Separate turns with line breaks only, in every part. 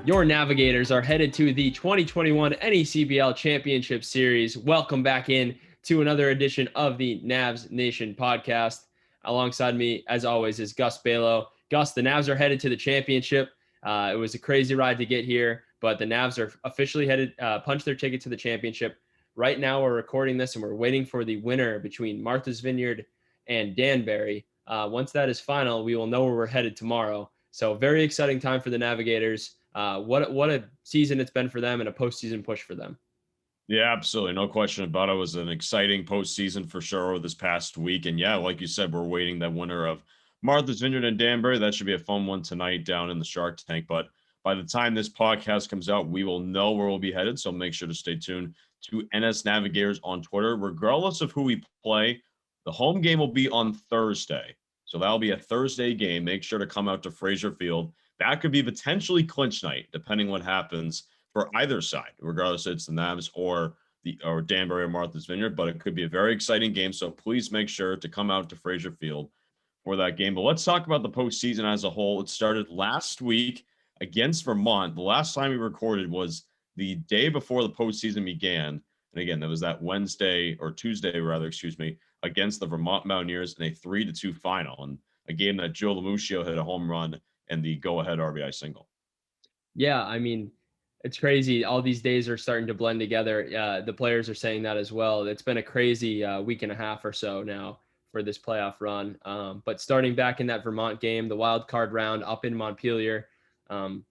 Your Navigators are headed to the 2021 NECBL Championship Series. Welcome back in to another edition of the Navs Nation podcast. Alongside me, as always, is Gus Baylow. Gus, the Navs are headed to the championship. It was a crazy ride to get here, but the Navs are officially headed, punched their ticket to the championship. Right now, we're recording this and we're waiting for the winner between Martha's Vineyard and Danbury. Once that is final, we will know where we're headed tomorrow. So very exciting time for the Navigators. What a season it's been for them and a postseason push for them.
Yeah, absolutely. No question about it. It was an exciting postseason for sure this past week. And yeah, like you said, we're waiting that winner of Martha's Vineyard and Danbury. That should be a fun one tonight down in the Shark Tank. But by the time this podcast comes out, we will know where we'll be headed. So make sure to stay tuned to NS Navigators on Twitter. Regardless of who we play, the home game will be on Thursday. So that'll be a Thursday game. Make sure to come out to Fraser Field. That could be potentially clinch night, depending what happens for either side, regardless if it's the Navs or Danbury or Martha's Vineyard. But it could be a very exciting game. So please make sure to come out to Fraser Field for that game. But let's talk about the postseason as a whole. It started last week against Vermont. The last time we recorded was the day before the postseason began. And again, that was that Tuesday, against the Vermont Mountaineers in a 3-2 final. And a game that Joe Lamuscio hit a home run and the go-ahead RBI single.
Yeah, I mean, it's crazy. All these days are starting to blend together. The players are saying that as well. It's been a crazy week and a half or so now for this playoff run. But starting back in that Vermont game, the wild card round up in Montpelier, the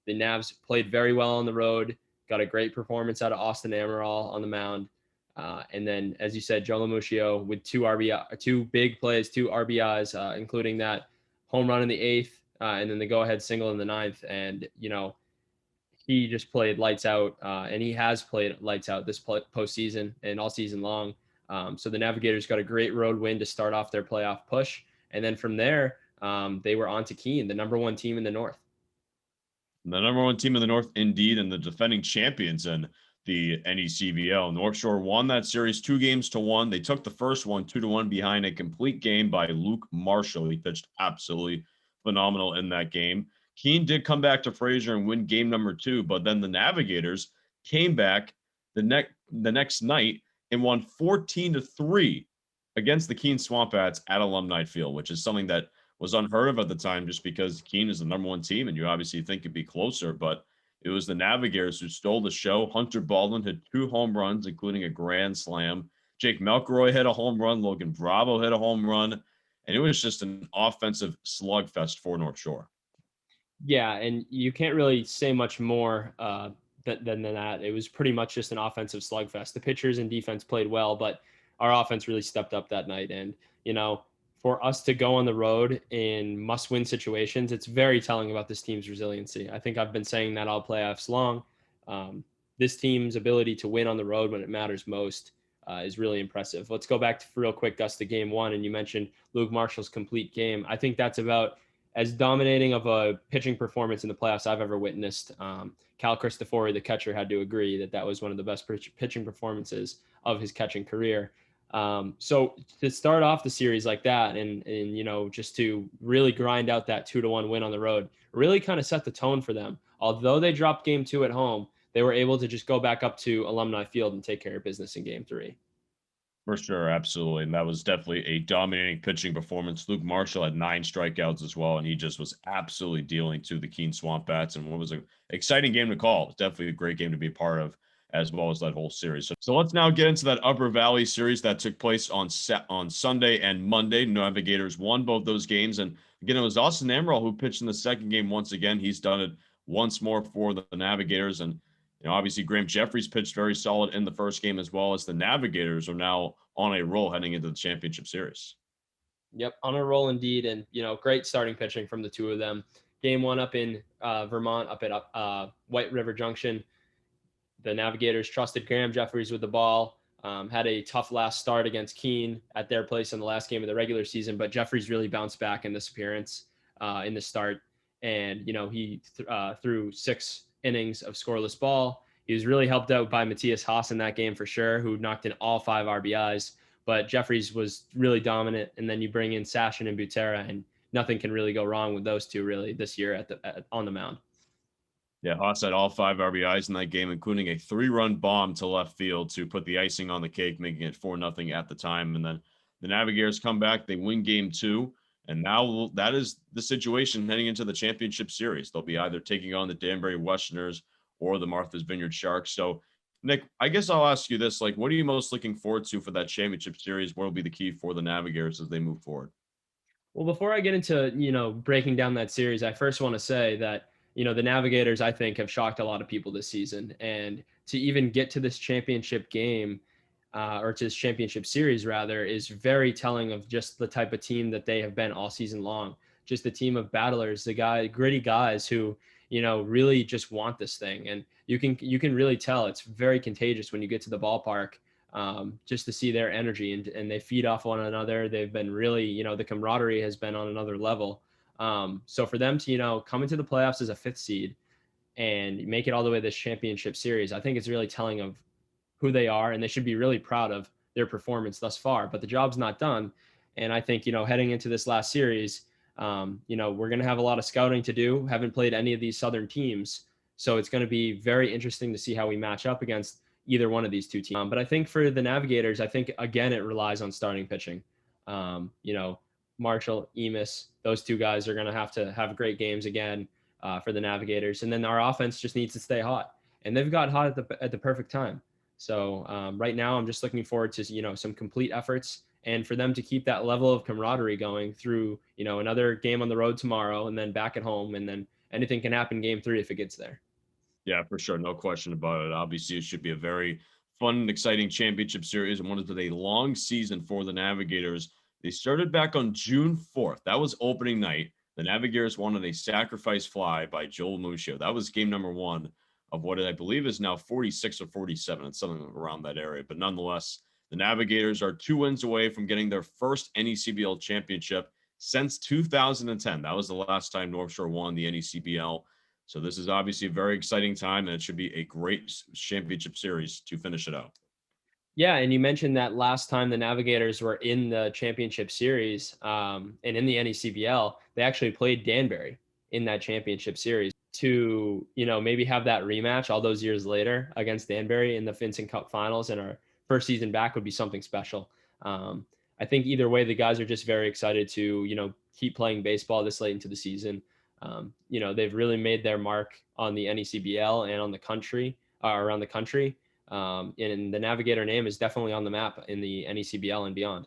Navs played very well on the road, got a great performance out of Austin Amaral on the mound. And then, as you said, Joe Lamuscio with two big plays, two RBIs, including that home run in the eighth, and then the go-ahead single in the ninth. And, he just played lights out, and he has played lights out this postseason and all season long. So the Navigators got a great road win to start off their playoff push. And then from there, they were on to Keene, the number one team in the North.
The number one team in the North, indeed, and the defending champions in the NECBL. North Shore won that series 2-1. They took the first one 2-1 behind a complete game by Luke Marshall. He pitched absolutely phenomenal in that game. Keene did come back to Fraser and win game number 2, but then the Navigators came back the next night and won 14-3 against the Keene Swamp Bats at Alumni Field, which is something that was unheard of at the time just because Keene is the number one team and you obviously think it'd be closer, but it was the Navigators who stole the show. Hunter Baldwin hit 2 home runs, including a grand slam. Jake Melkeroy hit a home run. Logan Bravo hit a home run. And it was just an offensive slugfest for North Shore.
Yeah, and you can't really say much more than that. It was pretty much just an offensive slugfest. The pitchers and defense played well, but our offense really stepped up that night. And, for us to go on the road in must-win situations, it's very telling about this team's resiliency. I think I've been saying that all playoffs long. This team's ability to win on the road when it matters most is really impressive. Let's go back to real quick, Gus, to game one. And you mentioned Luke Marshall's complete game. I think that's about as dominating of a pitching performance in the playoffs I've ever witnessed. Cal Cristofori, the catcher, had to agree that was one of the best pitching performances of his catching career. So to start off the series like that and just to really grind out that 2-1 win on the road really kind of set the tone for them. Although they dropped game 2 at home, they were able to just go back up to Alumni Field and take care of business in game 3.
For sure, absolutely. And that was definitely a dominating pitching performance. Luke Marshall had 9 strikeouts as well, and he just was absolutely dealing to the Keene Swamp Bats. And what was an exciting game to call. Definitely a great game to be a part of, as well as that whole series. So let's now get into that Upper Valley series that took place on Sunday and Monday. Navigators won both those games. And again, it was Austin Amaral who pitched in the second game once again. He's done it once more for the Navigators. And obviously, Graham Jeffries pitched very solid in the first game, as well as the Navigators are now on a roll heading into the championship series.
Yep, on a roll indeed. And, great starting pitching from the two of them. Game 1 up in Vermont, up at White River Junction. The Navigators trusted Graham Jeffries with the ball, had a tough last start against Keene at their place in the last game of the regular season, but Jeffries really bounced back in this appearance in the start. And, he threw 6 innings of scoreless ball. He was really helped out by Matthias Haas in that game for sure, who knocked in all 5 RBIs. But Jeffries was really dominant. And then you bring in Sashin and Butera, and nothing can really go wrong with those two really this year on the mound.
Yeah, Haas had all 5 RBIs in that game, including a 3-run bomb to left field to put the icing on the cake, making it 4-0 at the time. And then the Navigators come back, they win game 2, and now that is the situation heading into the championship series. They'll be either taking on the Danbury Westerners or the Martha's Vineyard Sharks. So, Nick, I guess I'll ask you this: like, what are you most looking forward to for that championship series? What will be the key for the Navigators as they move forward?
Well, before I get into, breaking down that series, I first want to say that, the Navigators, I think, have shocked a lot of people this season. And to even get to this championship game, or to this championship series, rather, is very telling of just the type of team that they have been all season long. Just a team of battlers, gritty guys who, really just want this thing. And you can really tell it's very contagious when you get to the ballpark, just to see their energy, and they feed off one another. They've been really, the camaraderie has been on another level. So for them to, come into the playoffs as a 5th seed and make it all the way to this championship series, I think it's really telling of who they are, and they should be really proud of their performance thus far. But the job's not done. And I think, heading into this last series, we're going to have a lot of scouting to do. Haven't played any of these Southern teams. So it's going to be very interesting to see how we match up against either one of these two teams. But I think for the Navigators, I think, again, it relies on starting pitching. Marshall, Emis, those 2 guys are going to have great games again, for the Navigators. And then our offense just needs to stay hot. And they've got hot at the perfect time. So right now, I'm just looking forward to, some complete efforts, and for them to keep that level of camaraderie going through, another game on the road tomorrow, and then back at home, and then anything can happen game 3 if it gets there.
Yeah, for sure. No question about it. Obviously, it should be a very fun and exciting championship series, and one of a long season for the Navigators. They started back on June 4th. That was opening night. The Navigators won on a sacrifice fly by Joel Muccio. That was game number 1 of what I believe is now 46 or 47. It's something around that area. But nonetheless, the Navigators are 2 wins away from getting their first NECBL championship since 2010. That was the last time North Shore won the NECBL. So this is obviously a very exciting time, and it should be a great championship series to finish it out.
Yeah, and you mentioned that last time the Navigators were in the championship series, and in the NECBL, they actually played Danbury in that championship series. To, maybe have that rematch all those years later against Danbury in the Vincent Cup finals and our first season back would be something special. I think either way, the guys are just very excited to, keep playing baseball this late into the season. They've really made their mark on the NECBL and on the country, around the country. And the Navigator name is definitely on the map in the NECBL and beyond.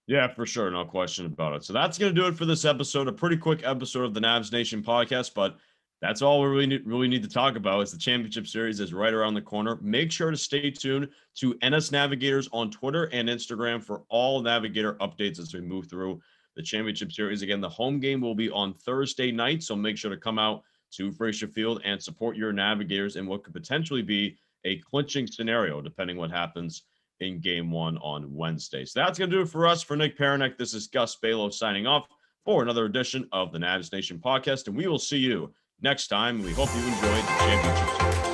Yeah, for sure. No question about it. So that's going to do it for this episode. A pretty quick episode of the Navs Nation podcast, but that's all we really need to talk about. Is the championship series is right around the corner. Make sure to stay tuned to NS Navigators on Twitter and Instagram for all Navigator updates as we move through the championship series. Again, the home game will be on Thursday night, so make sure to come out to Frazier Field and support your Navigators in what could potentially be a clinching scenario, depending what happens in game 1 on Wednesday. So that's going to do it for us. For Nick Perenick, this is Gus Baylow signing off for another edition of the Navs Nation podcast, and we will see you next time. We hope you enjoyed the championship series.